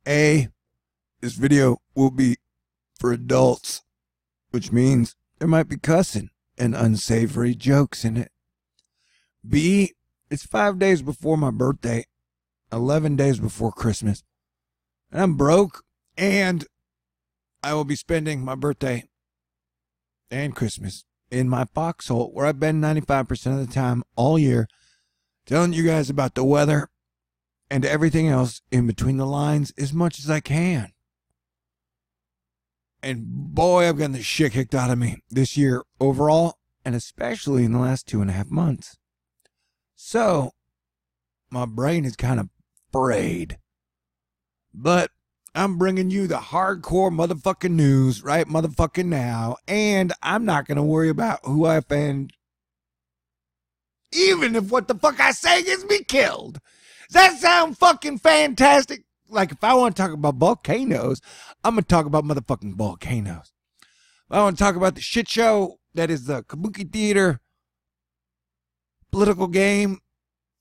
A, this video will be for adults, which means there might be cussing and unsavory jokes in it. B, it's 5 days before my birthday, 11 days before Christmas, and I'm broke, and I will be spending my birthday and Christmas in my foxhole where I've been 95% of the time all year, telling you guys about the weather and everything else in between the lines as much as I can. And boy, I've gotten the shit kicked out of me this year overall, and especially in the last 2.5 months. So, my brain is kind of frayed. But I'm bringing you the hardcore motherfucking news right motherfucking now, and I'm not going to worry about who I offend, even if what the fuck I say gets me killed. Does that sound fucking fantastic? Like, if I want to talk about volcanoes, I'm going to talk about motherfucking volcanoes. If I want to talk about the shit show that is the kabuki theater political game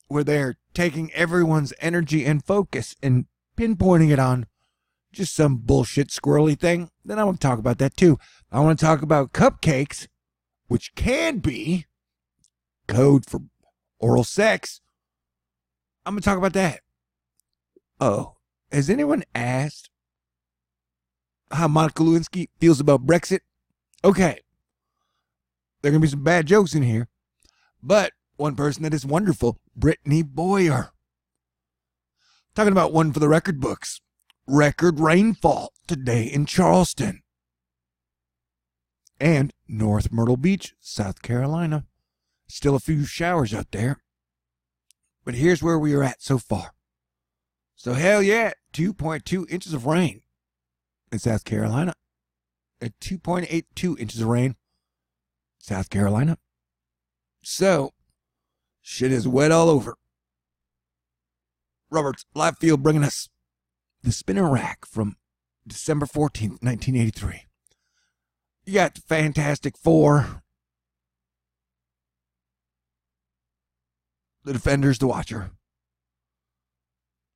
where they're taking everyone's energy and focus and pinpointing it on just some bullshit squirrely thing, then I want to talk about that too. I want to talk about cupcakes, which can be code for oral sex. I'm going to talk about that. Oh, has anyone asked how Monica Lewinsky feels about Brexit? Okay, there are going to be some bad jokes in here, but one person that is wonderful, Brittany Boyer. Talking about one for the record books. Record rainfall today in Charleston and North Myrtle Beach, South Carolina. Still a few showers out there, but here's where we are at so far. So hell yeah, 2.2 inches of rain in South Carolina, and 2.82 inches of rain, South Carolina. So shit is wet all over. Robert's Live Field bringing us the spinner rack from December 14th, 1983. You got the Fantastic Four, the Defenders, the Watcher.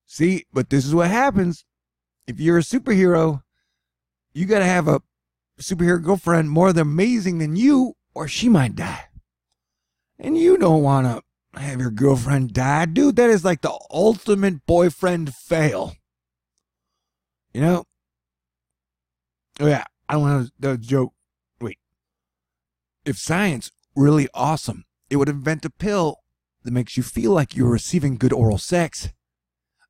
See, but this is what happens. If you're a superhero, you got to have a superhero girlfriend more amazing than you, or she might die. And you don't want to have your girlfriend die. Dude, that is like the ultimate boyfriend fail. You know? Oh, yeah. I don't have the joke. Wait. If science really awesome, it would invent a pill that makes you feel like you're receiving good oral sex.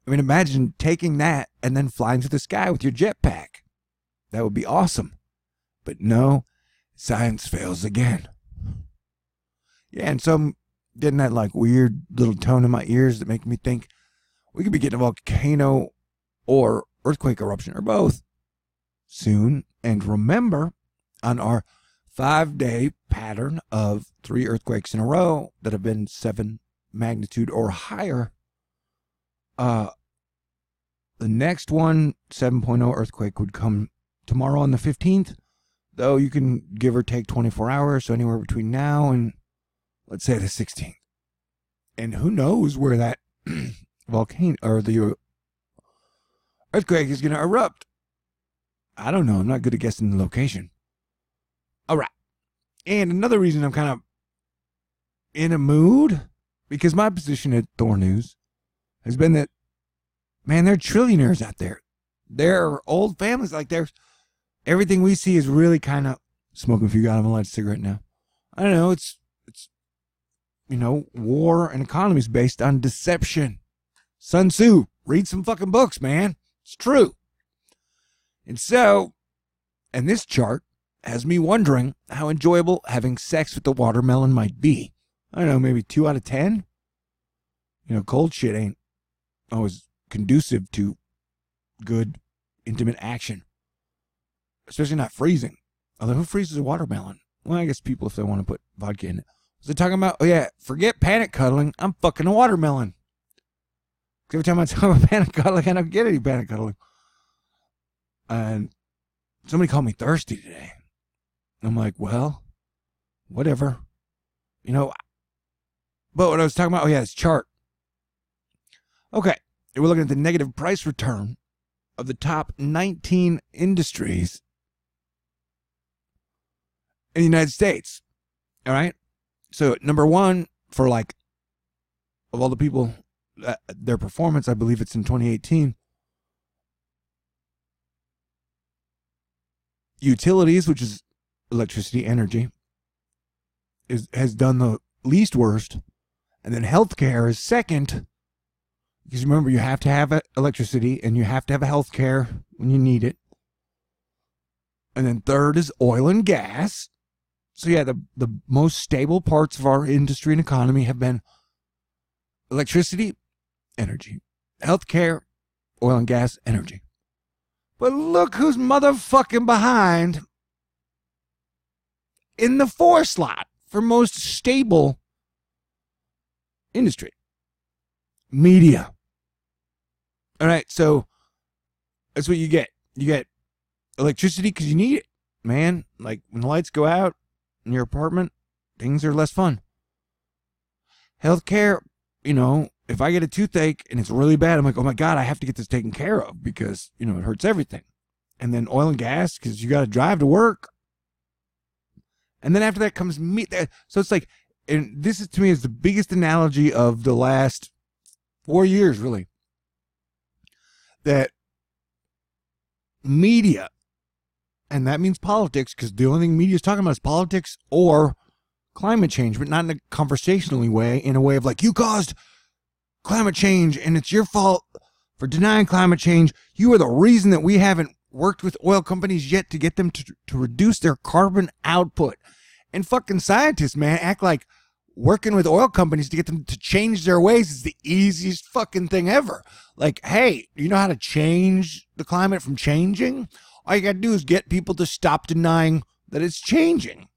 I mean, imagine taking that and then flying to the sky with your jetpack. That would be awesome. But no, science fails again. Yeah, and so I'm getting that like weird little tone in my ears that make me think we could be getting a volcano or earthquake eruption or both soon. And remember, on our 5-day pattern of 3 earthquakes in a row that have been 7 magnitude or higher, the next one, 7.0 earthquake, would come tomorrow on the 15th, though you can give or take 24 hours, so anywhere between now and, let's say, the 16th. And who knows where that volcano or the earthquake is going to erupt. I don't know. I'm not good at guessing the location. All right. And another reason I'm kind of in a mood, because my position at Thor News has been that, man, they're trillionaires out there. They're old families. Like, there's everything we see is really kind of smoking. If you got them a light cigarette now, I don't know. It's you know, war and economy is based on deception. Sun Tzu, read some fucking books, man. It's true. And so, and this chart has me wondering how enjoyable having sex with the watermelon might be. I don't know, maybe 2 out of 10. You know, cold shit ain't always conducive to good, intimate action. Especially not freezing. Although, who freezes a watermelon? Well, I guess people, if they want to put vodka in it. Was they talking about, oh yeah, forget panic cuddling, I'm fucking a watermelon. Every time I talk about panic cuddling, I don't get any panic cuddling. And somebody called me thirsty today. I'm like, well, whatever. You know, but what I was talking about, oh yeah, this chart. Okay, we're looking at the negative price return of the top 19 industries in the United States. All right. So number one for like, of all the people, their performance, I believe it's in 2018. Utilities, which is electricity, energy, has done the least worst. And then healthcare is second. Because remember, you have to have electricity and you have to have healthcare when you need it. And then third is oil and gas. So yeah, the most stable parts of our industry and economy have been electricity, energy, healthcare, oil and gas, energy. But look who's motherfucking behind in the 4 slot for most stable industry. Media. All right, so that's what you get. You get electricity because you need it, man. Like when the lights go out in your apartment, things are less fun. Healthcare, you know, if I get a toothache and it's really bad, I'm like, oh my God, I have to get this taken care of because, you know, it hurts everything. And then oil and gas because you got to drive to work. And then after that comes meat. So it's like, and this is to me is the biggest analogy of the last 4 years, really. That media, and that means politics, because the only thing media is talking about is politics or climate change, but not in a conversationally way, in a way of like, you caused climate change and it's your fault for denying climate change. You are the reason that we haven't worked with oil companies yet to get them to reduce their carbon output. And fucking scientists, man, act like working with oil companies to get them to change their ways is the easiest fucking thing ever. Like, hey, you know how to change the climate from changing? All you gotta do is get people to stop denying that it's changing.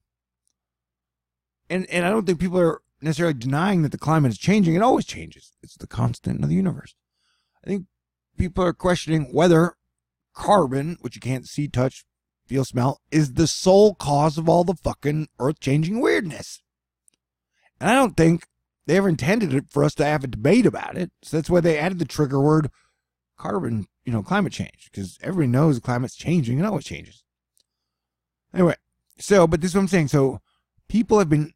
And I don't think people are necessarily denying that the climate is changing. It always changes. It's the constant of the universe. I think people are questioning whether carbon, which you can't see, touch, feel, smell, is the sole cause of all the fucking earth-changing weirdness. And I don't think they ever intended it for us to have a debate about it. So that's why they added the trigger word carbon, you know, climate change. Because everybody knows the climate's changing. It always changes. Anyway, so, but this is what I'm saying. So people have been,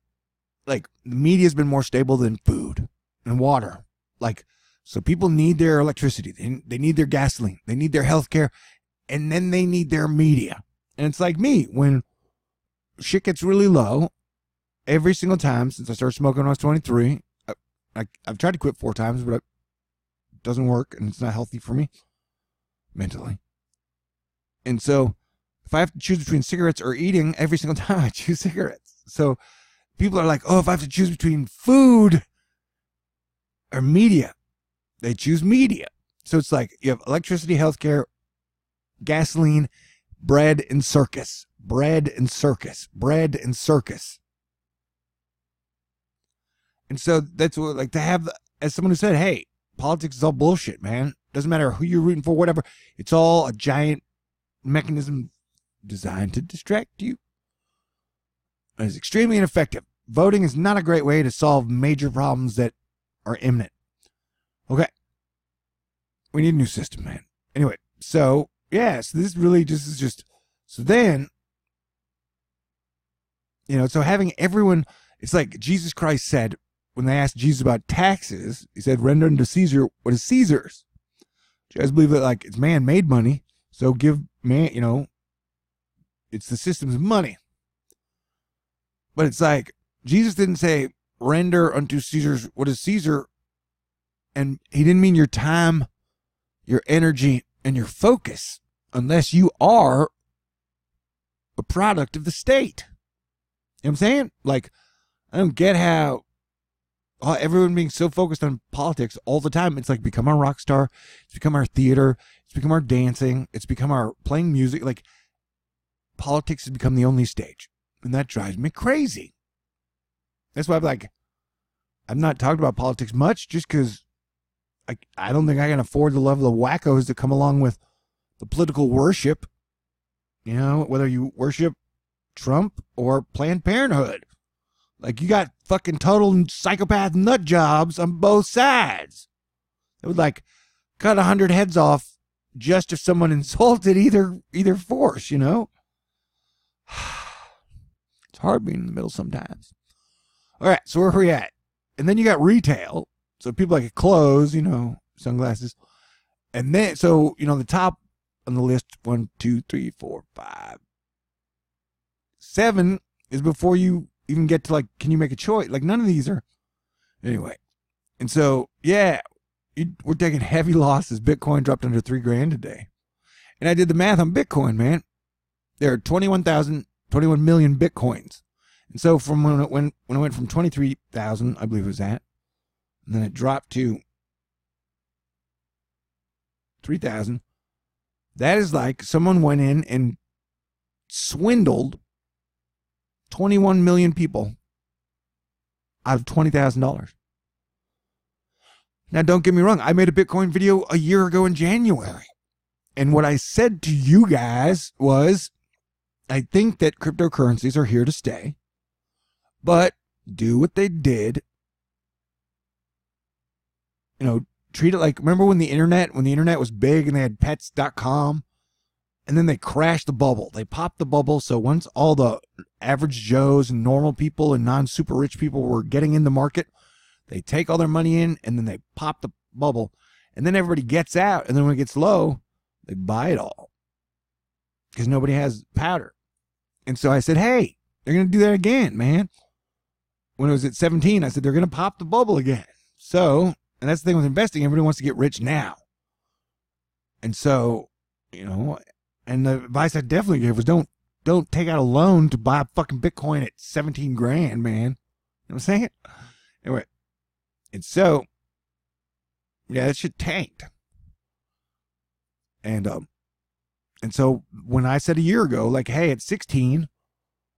like, the media's been more stable than food and water. Like, so people need their electricity. They need their gasoline. They need their healthcare. And then they need their media. And it's like me, when shit gets really low, every single time since I started smoking when I was 23, I've tried to quit 4 times, but it doesn't work, and it's not healthy for me mentally. And so if I have to choose between cigarettes or eating, every single time I choose cigarettes. So people are like, oh, if I have to choose between food or media, they choose media. So it's like you have electricity, healthcare, gasoline, bread, and circus. Bread and circus. Bread and circus. And so that's what, like, to have, as someone who said, hey, politics is all bullshit, man. Doesn't matter who you're rooting for, whatever. It's all a giant mechanism designed to distract you. And it's extremely ineffective. Voting is not a great way to solve major problems that are imminent. Okay. We need a new system, man. Anyway, so, yeah, so this really just is just, so then, you know, so having everyone, it's like Jesus Christ said, when they asked Jesus about taxes, he said, render unto Caesar what is Caesar's. You guys believe that, like, it's man-made money, so give man, you know, it's the system's money. But it's like, Jesus didn't say, render unto Caesar's what is Caesar, and he didn't mean your time, your energy, and your focus, unless you are a product of the state. You know what I'm saying? Like, I don't get how everyone being so focused on politics all the time. It's like become our rock star. It's become our theater. It's become our dancing. It's become our playing music. Like, politics has become the only stage. And that drives me crazy. That's why I'm not talking about politics much, just because I don't think I can afford the level of wackos that come along with the political worship. You know, whether you worship Trump or Planned Parenthood. Like, you got fucking total psychopath nut jobs on both sides. It would, like, cut 100 heads off just if someone insulted either force, you know? It's hard being in the middle sometimes. All right, so where are we at? And then you got retail. So people like clothes, you know, sunglasses. And then, so, you know, the top on the list, 1, 2, 3, 4, 5, 7 is before you even get to like, can you make a choice? Like none of these are, anyway. And so, yeah, we're taking heavy losses. Bitcoin dropped under $3,000 today. And I did the math on Bitcoin, man. There are 21 million Bitcoins. And so from when it went from 23,000, I believe it was that, and then it dropped to 3,000. That is like someone went in and swindled 21 million people out of $20,000. Now, don't get me wrong. I made a Bitcoin video a year ago in January. And what I said to you guys was, I think that cryptocurrencies are here to stay, but do what they did. You know, treat it like, remember when the internet was big and they had pets.com and then they crashed the bubble. They popped the bubble. So once all the average Joes and normal people and non-super rich people were getting in the market, they take all their money in and then they pop the bubble and then everybody gets out. And then when it gets low, they buy it all because nobody has powder. And so I said, hey, they're going to do that again, man. When it was at 17, I said, they're going to pop the bubble again. So, and that's the thing with investing. Everybody wants to get rich now. And so, you know, and the advice I definitely gave was don't take out a loan to buy a fucking Bitcoin at 17 grand, man. You know what I'm saying? Anyway. And so, yeah, that shit tanked. And so when I said a year ago, like, hey, at 16,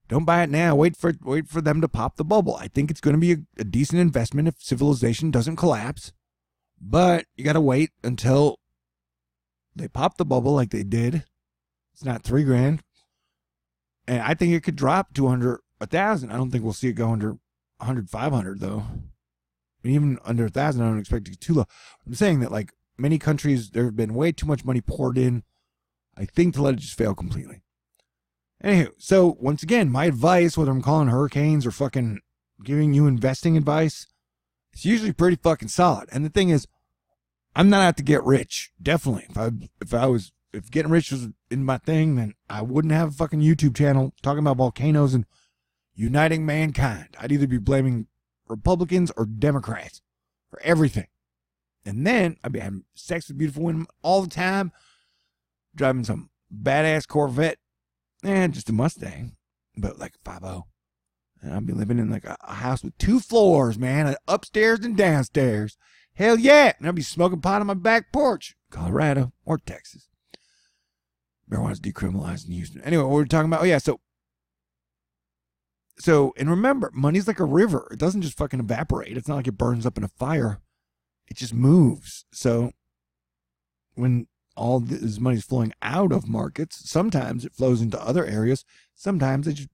don't buy it now. Wait for them to pop the bubble. I think it's going to be a decent investment if civilization doesn't collapse. But you got to wait until they pop the bubble like they did. It's not $3,000. And I think it could drop to under 1,000. I don't think we'll see it go under 100, 500 though. And even under 1,000, I don't expect it to get too low. I'm saying that like many countries, there have been way too much money poured in, I think, to let it just fail completely. Anywho, so once again, my advice, whether I'm calling hurricanes or fucking giving you investing advice, it's usually pretty fucking solid. And the thing is, I'm not out to get rich. Definitely. If getting rich was in my thing, then I wouldn't have a fucking YouTube channel talking about volcanoes and uniting mankind. I'd either be blaming Republicans or Democrats for everything. And then I'd be having sex with beautiful women all the time, driving some badass Corvette, and just a Mustang, but like a 5.0. And I'd be living in like a house with 2 floors, man, upstairs and downstairs. Hell yeah. And I'd be smoking pot on my back porch, Colorado or Texas. Marijuana's decriminalized in Houston. Anyway, what we're talking about, oh yeah, so, and remember, money's like a river. It doesn't just fucking evaporate. It's not like it burns up in a fire. It just moves. So when all this money's flowing out of markets, sometimes it flows into other areas. Sometimes it's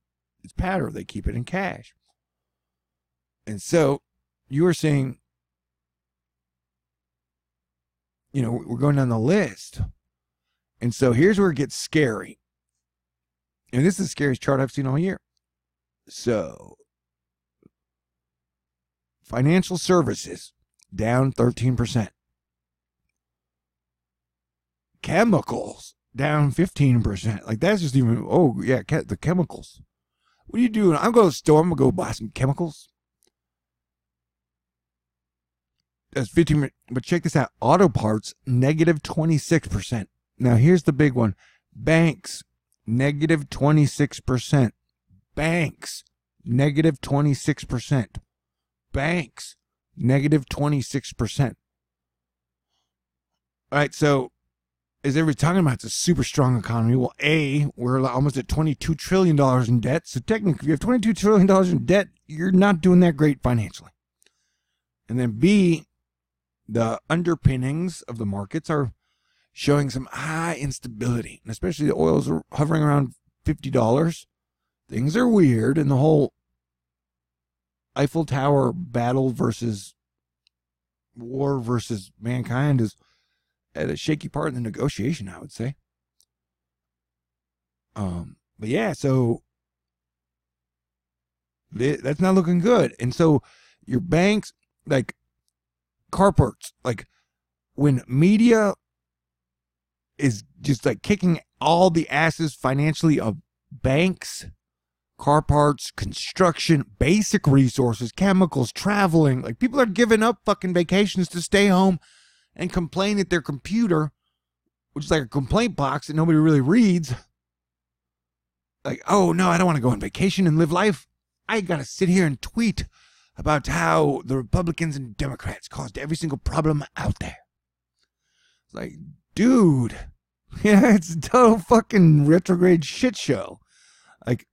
powder. They keep it in cash. And so you are seeing, you know, we're going down the list. And so here's where it gets scary. And this is the scariest chart I've seen all year. So, financial services down 13%. Chemicals down 15%. Like that's just even, oh yeah, the chemicals. What are you doing? I'm going to the store. I'm going to go buy some chemicals. That's 15%. But check this out. Auto parts, negative 26%. Now here's the big one. Banks, negative 26%. Banks, negative 26%. Banks, negative 26%. All right, so as everybody's talking about, it's a super strong economy. Well, A, we're almost at $22 trillion in debt. So technically, if you have $22 trillion in debt, you're not doing that great financially. And then B, the underpinnings of the markets are showing some high instability. And especially the oils are hovering around $50. Things are weird, and the whole Eiffel Tower battle versus war versus mankind is at a shaky part in the negotiation, I would say. But yeah, so that's not looking good. And so your banks, like carports, like when media is just like kicking all the asses financially of banks, car parts, construction, basic resources, chemicals, traveling, like people are giving up fucking vacations to stay home and complain at their computer, which is like a complaint box that nobody really reads. Like, oh no, I don't want to go on vacation and live life. I got to sit here and tweet about how the Republicans and Democrats caused every single problem out there. It's like, dude, yeah, it's a total fucking retrograde shit show. Like,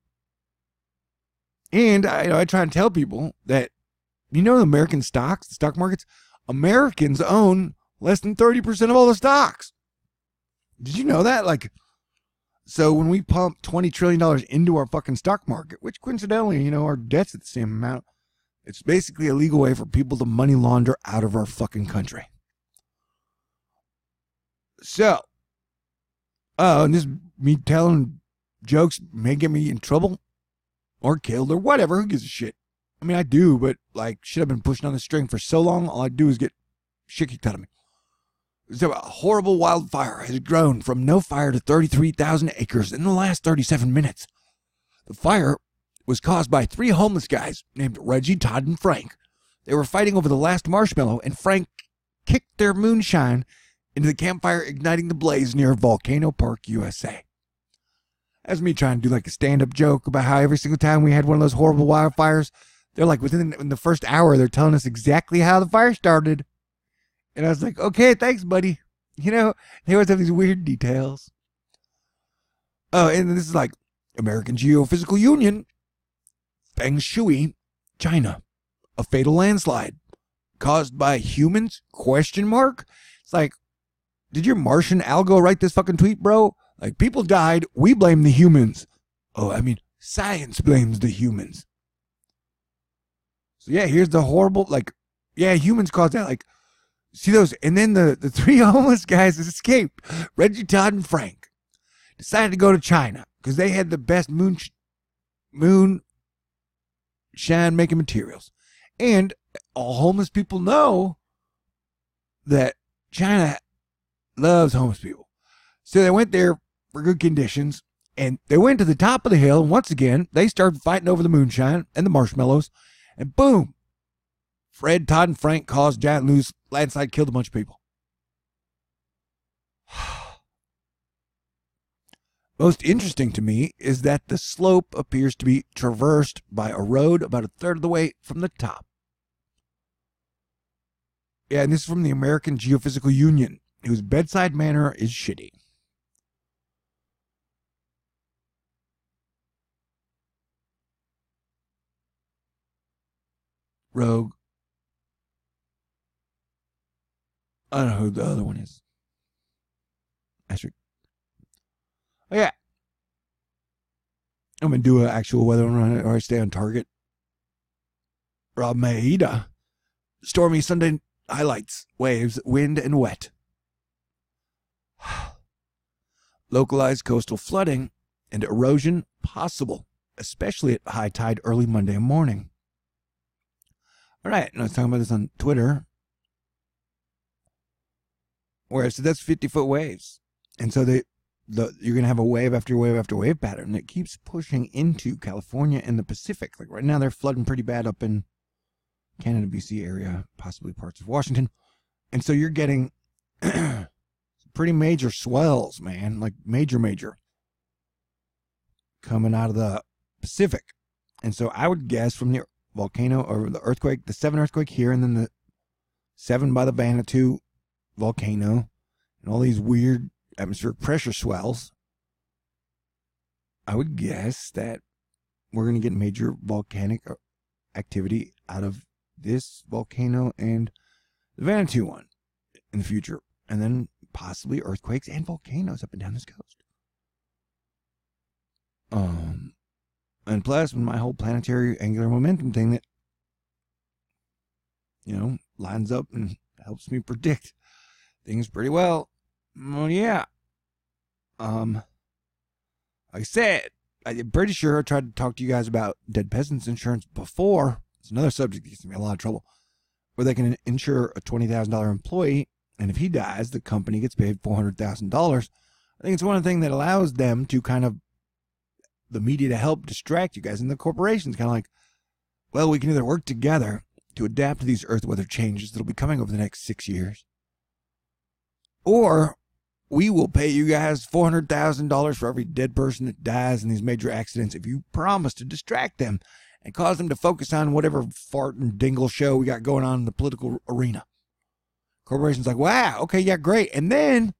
and I try and tell people that, the American stocks, the stock markets, Americans own less than 30% of all the stocks. Did you know that? Like, so when we pump $20 trillion into our fucking stock market, which coincidentally, our debt's at the same amount, it's basically a legal way for people to money launder out of our fucking country. So, and this me telling jokes may get me in trouble or killed or whatever. Who gives a shit? I mean, I do, but like, shit, I've been pushing on the string for so long, all I do is get shit kicked out of me. So a horrible wildfire has grown from no fire to 33,000 acres in the last 37 minutes. The fire was caused by 3 homeless guys named Reggie, Todd, and Frank. They were fighting over the last marshmallow, and Frank kicked their moonshine into the campfire, igniting the blaze near Volcano Park, USA. That's me trying to do like a stand-up joke about how every single time we had one of those horrible wildfires, they're like within the first hour, they're telling us exactly how the fire started. And I was like, okay, thanks, buddy. They always have these weird details. Oh, and this is like American Geophysical Union, Feng Shui, China, a fatal landslide caused by humans? ? It's like, did your Martian algo write this fucking tweet, bro? Like, people died, we blame the humans. Oh, I mean, science blames the humans. So yeah, here's the horrible, like, yeah, humans caused that, like, see those, and then the 3 homeless guys escaped. Reggie, Todd, and Frank decided to go to China because they had the best moon shine making materials. And all homeless people know that China loves homeless people. So they went there for good conditions, and they went to the top of the hill, and once again, they started fighting over the moonshine and the marshmallows, and boom, Fred, Todd, and Frank caused giant landslide, killed a bunch of people. Most interesting to me is that the slope appears to be traversed by a road about 1/3 of the way from the top. Yeah, and this is from the American Geophysical Union, whose bedside manner is shitty. Rogue. I don't know who the other one is. Asterisk. Oh, yeah. I'm going to do an actual weather run or I stay on target. Rob Maeda. Stormy Sunday highlights. Waves, wind, and wet. Localized coastal flooding and erosion possible, especially at high tide early Monday morning. All right, and I was talking about this on Twitter, where I said that's 50-foot waves. And so you're going to have a wave after wave after wave pattern that keeps pushing into California and the Pacific. Like right now, they're flooding pretty bad up in Canada, BC area, possibly parts of Washington. And so you're getting pretty major swells, man, like major, coming out of the Pacific. And so I would guess from the volcano or the earthquake, the 7 earthquake here, and then the 7 by the Vanuatu volcano, and all these weird atmospheric pressure swells, I would guess that we're going to get major volcanic activity out of this volcano and the Vanuatu one in the future, and then possibly earthquakes and volcanoes up and down this coast. And plus, my whole planetary angular momentum thing that, lines up and helps me predict things pretty well. Well, yeah. Like I said, I'm pretty sure I tried to talk to you guys about dead peasants insurance before. It's another subject that gets me in a lot of trouble, where they can insure a $20,000 employee, and if he dies, the company gets paid $400,000. I think it's one of the things that allows them to kind of, the media, to help distract you guys, and the corporations kind of like, well, we can either work together to adapt to these earth weather changes that'll be coming over the next 6 years, or we will pay you guys $400,000 for every dead person that dies in these major accidents if you promise to distract them and cause them to focus on whatever fart and dingle show we got going on in the political arena. Corporations like, wow, okay, yeah, great. And then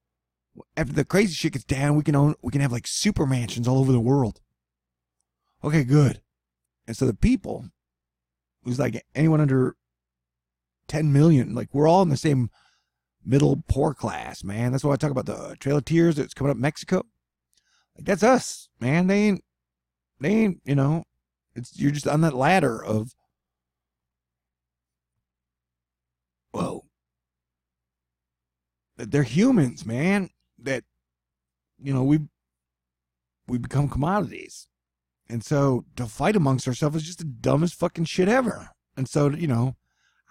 after the crazy shit gets down, we can have like super mansions all over the world. Okay, good. And so the people, who's like anyone under 10 million, like we're all in the same middle poor class, man. That's why I talk about the Trail of Tears that's coming up Mexico. Like, that's us, man. They ain't, you know, you're just on that ladder of, well, they're humans, man, that, you know, we become commodities. And so to fight amongst ourselves is just the dumbest fucking shit ever. And so, you know,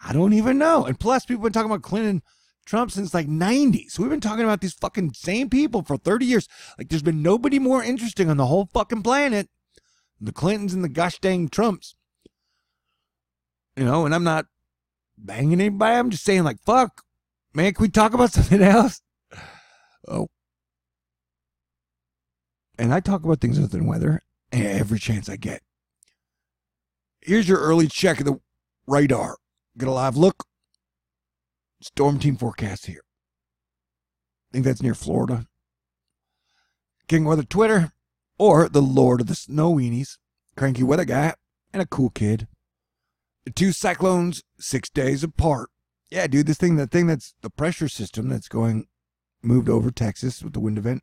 I don't even know. And plus, people have been talking about Clinton, Trump since like 90s. So we've been talking about these fucking same people for 30 years. Like, there's been nobody more interesting on the whole fucking planet than the Clintons and the gosh dang Trumps. You know, and I'm not banging anybody. I'm just saying, like, fuck, man, can we talk about something else? Oh. And I talk about things other than weather every chance I get. Here's your early check of the radar. Get a live look. Storm team forecast here. I think that's near Florida. King Weather Twitter, or the Lord of the Snow Weenies, cranky weather guy, and a cool kid. The two cyclones 6 days apart. Yeah, dude, the thing that's the pressure system that's moved over Texas with the wind event.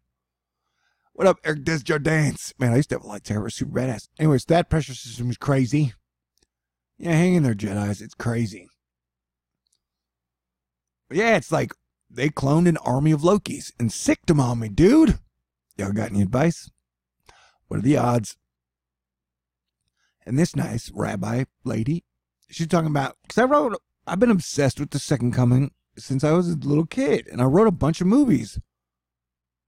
What up, Eric Desjardins? Man, I used to have a lightsaber, super badass. Anyways, that pressure system is crazy. Yeah, hang in there, Jedis. It's crazy. But yeah, it's like they cloned an army of Lokis and sicked them on me, dude. Y'all got any advice? What are the odds? And this nice rabbi lady, she's talking about, because I've been obsessed with the second coming since I was a little kid, and I wrote a bunch of movies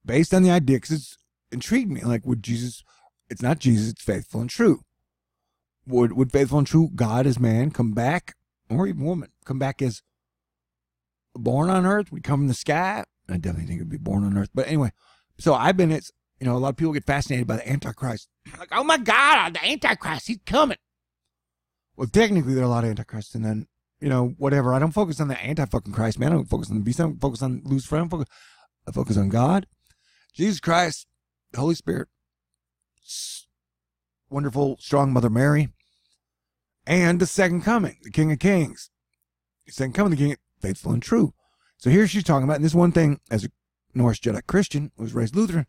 based on the idea because it's intrigued me. Like, would Jesus, it's not Jesus, it's faithful and true. Would faithful and true God as man come back, or even woman, come back as born on earth? Would come from the sky? I definitely think it would be born on earth. But anyway, so I've been, it's, you know, a lot of people get fascinated by the Antichrist. Like, oh my God, the Antichrist, he's coming. Well, technically, there are a lot of Antichrists, and then, you know, whatever. I don't focus on the anti-fucking Christ, man. I don't focus on the beast. I don't focus on Lucifer. I focus on God, Jesus Christ, the Holy Spirit, wonderful, strong Mother Mary, and the second coming, the King of Kings. The second coming, the King, faithful and true. So here she's talking about, and this one thing, as a Norse Jedi Christian who was raised Lutheran,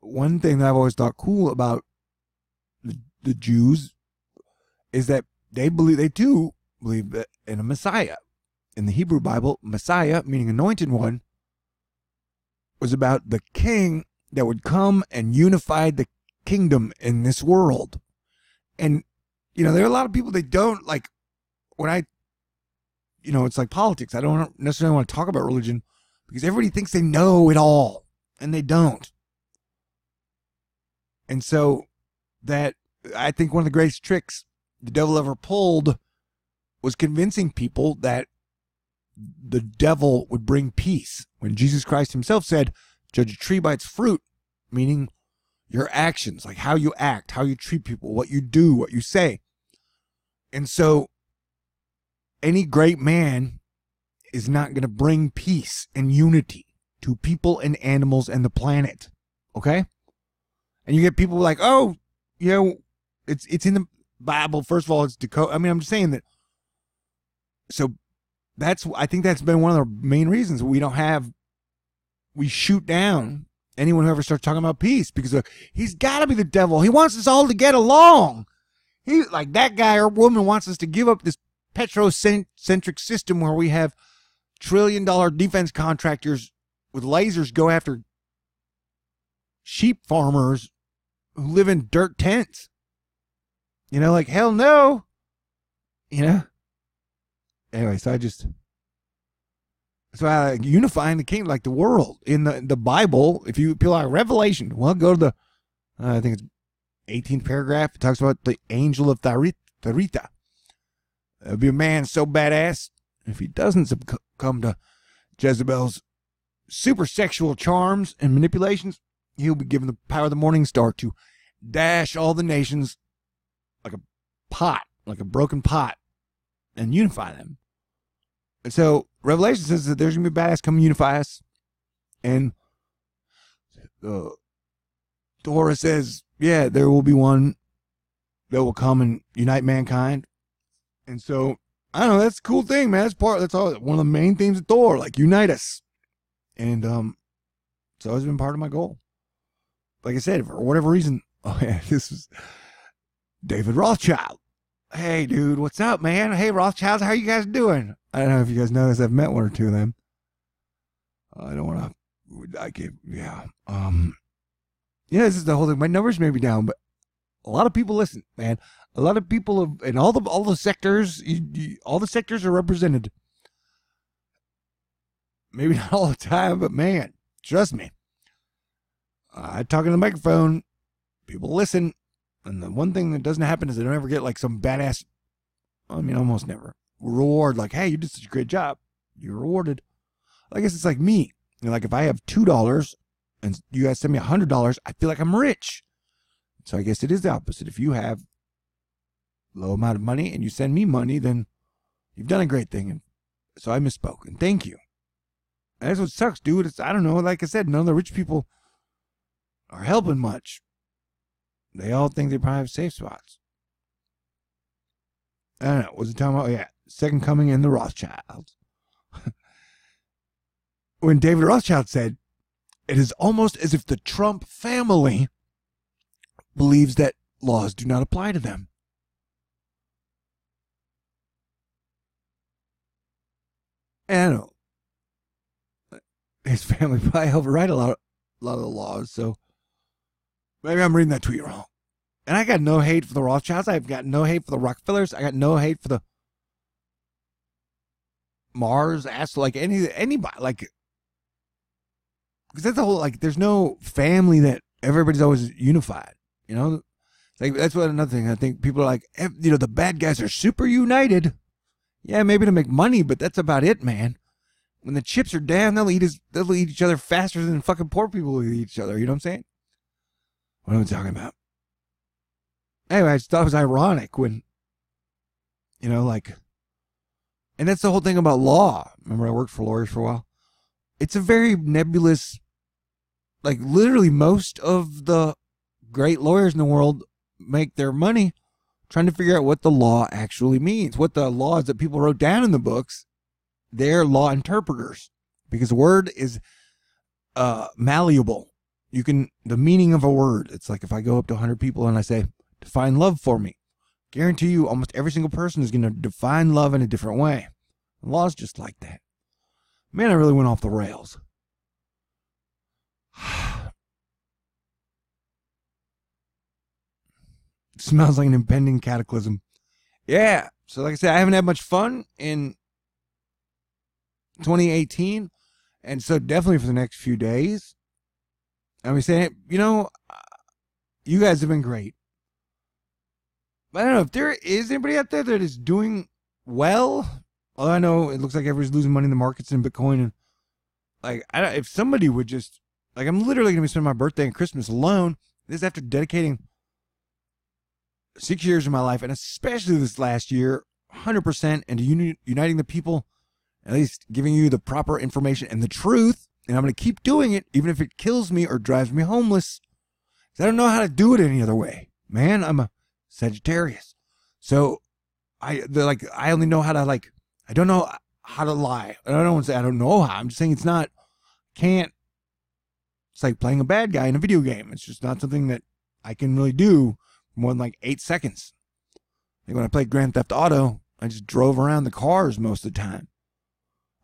one thing that I've always thought cool about the Jews is that they too believe that in a Messiah. In the Hebrew Bible, Messiah, meaning anointed one, was about the king that would come and unify the kingdom in this world. And, you know, there are a lot of people that don't, like, when I, you know, it's like politics. I don't necessarily want to talk about religion because everybody thinks they know it all, and they don't. And so that, I think one of the greatest tricks the devil ever pulled was convincing people that the devil would bring peace. When Jesus Christ himself said, judge a tree by its fruit, meaning your actions, like how you act, how you treat people, what you do, what you say. And so any great man is not going to bring peace and unity to people and animals and the planet. Okay? And you get people like, oh, you know, it's in the Bible. First of all, it's Dakota. I mean, I'm just saying that. So I think that's been one of the main reasons we shoot down anyone who ever starts talking about peace, because he's got to be the devil. He wants us all to get along. He, like, that guy or woman wants us to give up this petrocentric system where we have trillion-dollar defense contractors with lasers go after sheep farmers who live in dirt tents. You know, like, hell no. You know? Anyway, so that's why I like unifying the kingdom, like the world. In the Bible, if you peel out Revelation, well, go to the, I think it's 18th paragraph. It talks about the angel of Tharita. There'll be a man so badass, if he doesn't succumb to Jezebel's super sexual charms and manipulations, he'll be given the power of the morning star to dash all the nations like a pot, like a broken pot, and unify them. And so Revelation says that there's going to be a badass come unify us. And Torah says, yeah, there will be one that will come and unite mankind. And so, I don't know, that's a cool thing, man. That's all one of the main themes of Thor, like unite us. And it's always been part of my goal. Like I said, for whatever reason, oh yeah, this is David Rothschild. Hey, dude, what's up, man? Hey, Rothschilds, how you guys doing? I don't know if you guys noticed, I've met one or two of them. I don't want to, yeah. Yeah, this is the whole thing. My numbers may be down, but a lot of people listen, man. A lot of people in all the sectors, all the sectors are represented. Maybe not all the time, but man, trust me. I talk in the microphone, people listen, and the one thing that doesn't happen is they don't ever get like some badass, I mean, almost never, reward, like, hey, you did such a great job. You're rewarded. I guess it's like me. You know, like if I have $2 and you guys send me $100, I feel like I'm rich. So I guess it is the opposite. If you have low amount of money and you send me money, then you've done a great thing. And so I misspoke. And thank you. And that's what sucks, dude. It's, I don't know. Like I said, none of the rich people are helping much. They all think they probably have safe spots. I don't know. What was it talking about? Oh, yeah. Second coming and the Rothschilds. When David Rothschild said, it is almost as if the Trump family believes that laws do not apply to them. And I don't know. His family probably helped write a lot of the laws, so maybe I'm reading that tweet wrong. And I got no hate for the Rothschilds. I've got no hate for the Rockefellers. I got no hate for the Mars, like anybody, like, because that's the whole, like, there's no family that everybody's always unified, you know? Like, that's what another thing. I think people are like, you know, the bad guys are super united. Yeah, maybe to make money, but that's about it, man. When the chips are down, they'll eat each other faster than fucking poor people will eat each other. You know what I'm saying? What am I talking about? Anyway, I just thought it was ironic when, you know, like, and that's the whole thing about law. Remember, I worked for lawyers for a while. It's a very nebulous, like, literally most of the great lawyers in the world make their money trying to figure out what the law actually means, what the laws that people wrote down in the books. They're law interpreters, because the word is malleable. You can, the meaning of a word, it's like if I go up to 100 people and I say, define love for me, guarantee you almost every single person is going to define love in a different way. The law's just like that. Man, I really went off the rails. It smells like an impending cataclysm. Yeah, so like I said, I haven't had much fun in 2018, and so definitely for the next few days. I mean, saying, you know, you guys have been great. But I don't know if there is anybody out there that is doing well. Although I know it looks like everybody's losing money in the markets and Bitcoin, and like, if somebody would just, like, I'm literally gonna be spending my birthday and Christmas alone. This is after dedicating 6 years of my life, and especially this last year, 100% into uniting the people, at least giving you the proper information and the truth. And I'm going to keep doing it, even if it kills me or drives me homeless. Because I don't know how to do it any other way. Man, I'm a Sagittarius. So I only know how to, like, I don't know how to lie. I don't want to say I don't know how. I'm just saying it's like playing a bad guy in a video game. It's just not something that I can really do for more than like 8 seconds. Like when I played Grand Theft Auto, I just drove around the cars most of the time.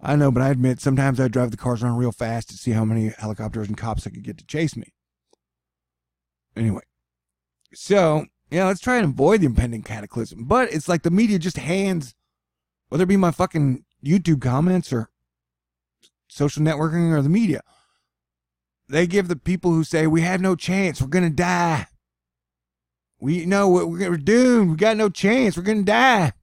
I know, but I admit sometimes I drive the cars around real fast to see how many helicopters and cops I could get to chase me. Anyway, so yeah, let's try and avoid the impending cataclysm. But it's like the media just hands, whether it be my fucking YouTube comments or social networking or the media, they give the people who say we have no chance, we're gonna die. We know we're doomed. We got no chance. We're gonna die.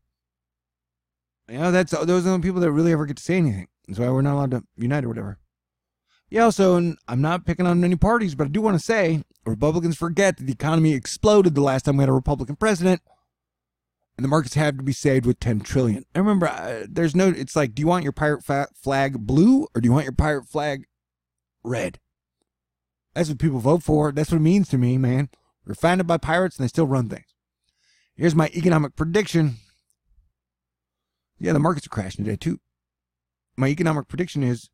You know, those are the people that really ever get to say anything. That's why we're not allowed to unite or whatever. Yeah, also, and I'm not picking on any parties, but I do want to say Republicans forget that the economy exploded the last time we had a Republican president, and the markets have to be saved with $10 trillion. I remember, it's like, do you want your pirate flag blue or do you want your pirate flag red? That's what people vote for. That's what it means to me, man. We're founded by pirates and they still run things. Here's my economic prediction. Yeah, the markets are crashing today too. My economic prediction is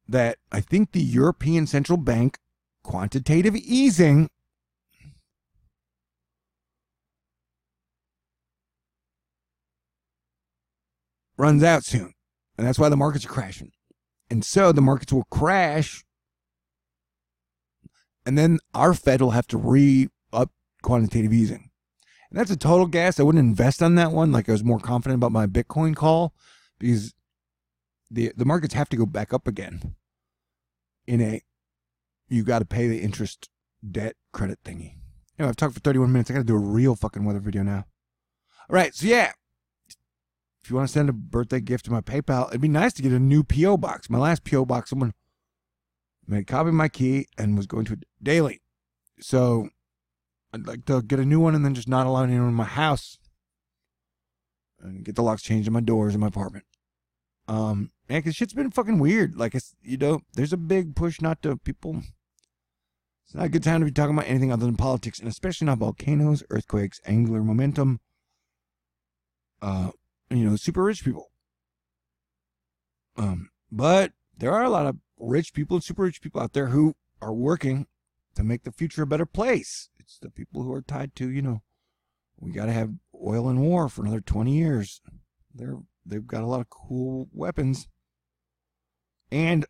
that I think the European Central Bank quantitative easing runs out soon. And that's why the markets are crashing. And so the markets will crash. And then our Fed will have to re-up quantitative easing. And that's a total guess. I wouldn't invest on that one. Like I was more confident about my Bitcoin call because the markets have to go back up again. You got to pay the interest debt credit thingy. You know, I've talked for 31 minutes. I got to do a real fucking weather video now. All right. So yeah, if you want to send a birthday gift to my PayPal, it'd be nice to get a new P.O. box. My last P.O. box, someone made a copy of my key and was going to it daily. So I'd like to get a new one and then just not allow anyone in my house and get the locks changed in my doors in my apartment. Man, because shit's been fucking weird. Like, there's a big push not to people. It's not a good time to be talking about anything other than politics, and especially not volcanoes, earthquakes, angular momentum, super rich people. But there are a lot of rich people and super rich people out there who are working to make the future a better place. It's the people who are tied to, we got to have oil and war for another 20 years. They've got a lot of cool weapons. And,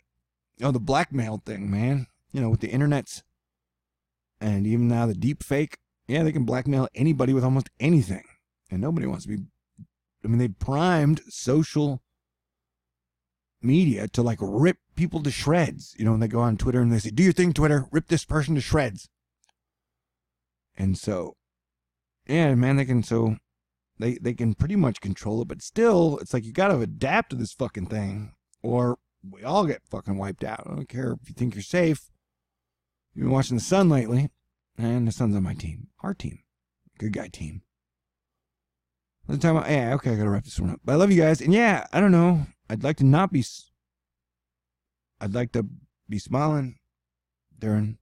the blackmail thing, man, with the internets and even now the deep fake, yeah, they can blackmail anybody with almost anything. And nobody wants to be, they primed social media to like rip people to shreds, and they go on Twitter and they say, do your thing, Twitter, rip this person to shreds. And so, yeah, man, they can pretty much control it, but still, it's like you got to adapt to this fucking thing or we all get fucking wiped out. I don't care if you think you're safe. You've been watching The Sun lately, and The Sun's on my team. Our team. Good guy team. Let's talk about, yeah, okay, I got to wrap this one up. But I love you guys, and yeah, I don't know. I'd like to be smiling during,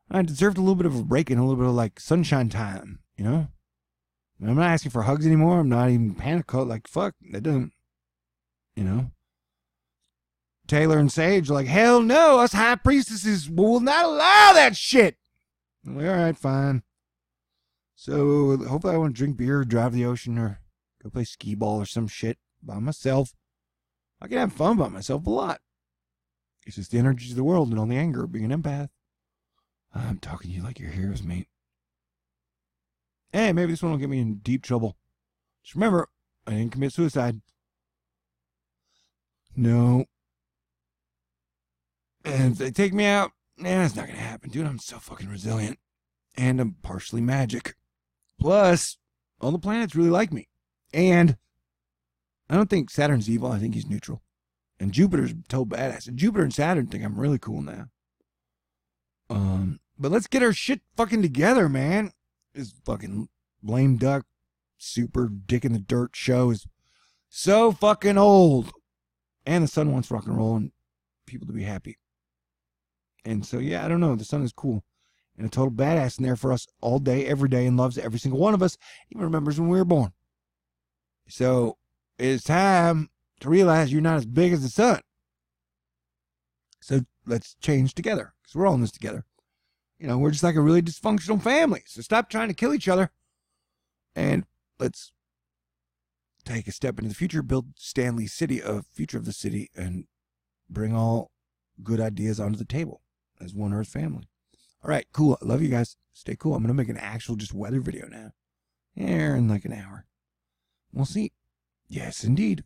I deserved a little bit of a break and a little bit of like sunshine time, I'm not asking for hugs anymore. I'm not even panic code. Like, fuck, that doesn't, Taylor and Sage are like, hell no, us high priestesses will not allow that shit. I'm like, all right, fine. So hopefully I want to drink beer, drive the ocean, or go play skee ball or some shit by myself. I can have fun by myself a lot. It's just the energies of the world and all the anger of being an empath. I'm talking to you like your heroes, mate. Hey, maybe this one will get me in deep trouble. Just remember, I didn't commit suicide. No. And if they take me out, it's not going to happen, dude. I'm so fucking resilient. And I'm partially magic. Plus, all the planets really like me. And I don't think Saturn's evil. I think he's neutral. And Jupiter's total badass. And Jupiter and Saturn think I'm really cool now. But let's get our shit fucking together, man. This fucking lame duck, super dick in the dirt show is so fucking old. And the sun wants rock and roll and people to be happy. And so, yeah, I don't know. The sun is cool. And a total badass in there for us all day, every day, and loves every single one of us. Even remembers when we were born. So it's time to realize you're not as big as the sun. So let's change together. Because we're all in this together. We're just like a really dysfunctional family. So stop trying to kill each other. And let's take a step into the future, build Stanley's city, a future of the city, and bring all good ideas onto the table as one Earth family. All right, cool. I love you guys. Stay cool. I'm going to make an actual just weather video now. Here in like an hour. We'll see. Yes, indeed.